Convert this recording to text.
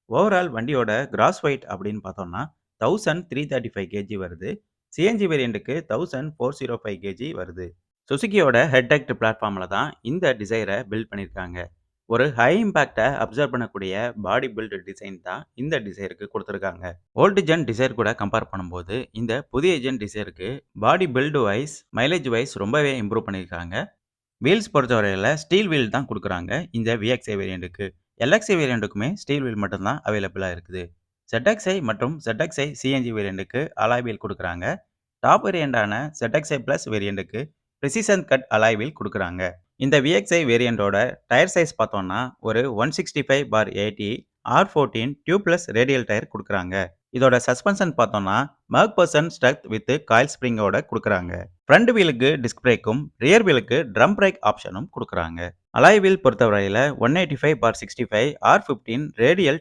Overall வண்டியோட gross weight அப்படின்னு பார்த்தோம்னா, 1335 கேஜி வருது. சிஎன்ஜி வேரியண்ட்டுக்கு 1405 கேஜி வருது. சுசுகியோட ஹெட் பிளாட்ஃபார்ம்ல தான் இந்த டிசைர பில்ட் பண்ணியிருக்காங்க. ஒரு ஹை இம்பாக்ட்ட அப்சர்வ் பண்ணக்கூடிய பாடி பில்ட் டிசைன் தான் இந்த டிசைருக்கு குடுத்துருக்காங்க. ஓல்டு ஜென் டிசைர் கூட கம்பேர் பண்ணும்போது, இந்த புதிய ஜென் டிசைருக்கு body build wise, mileage wise ரொம்பவே இம்ப்ரூவ் பண்ணியிருக்காங்க. வீல்ஸ் பொறுத்தவரையில ஸ்டீல் வீல் தான் குடுக்குறாங்க இந்த VXi வேரியண்ட்டுக்கு. LXi வேரியண்ட்டுக்குமே ஸ்டீல் வீல் மட்டும் தான் அவைலபிளா இருக்குது. ZXi மற்றும் ZXi சிஎன்ஜி வேரியண்ட்டுக்கு அலாய் வீல் குடுக்குறாங்க. டாப் வேரியண்டான ZXi பிளஸ் வேரியண்ட்டுக்கு பிரிசிஷன் கட் அலாய் வீல் குடுக்குறாங்க. இந்த VXi வேரியண்டோட டயர் சைஸ் பார்த்தோம்னா, ஒரு 165/80 R14 டியூப்லெஸ் ரேடியல் டயர் குடுக்குறாங்க. இதோட சஸ்பென்ஷன் பார்த்தோம்னா, மக்பர்சன் ஸ்ட்ரட் வித் காயில் ஸ்ப்ரிங்கோட குடுக்குறாங்க. ஃப்ரண்ட் வீலுக்கு டிஸ்க் பிரேக்கும், ரியர் வீலுக்கு ட்ரம் பிரேக் ஆப்ஷனும் குடுக்குறாங்க. அலாய் வீல் பொறுத்தவரையில 185/65 R15 ரேடியல்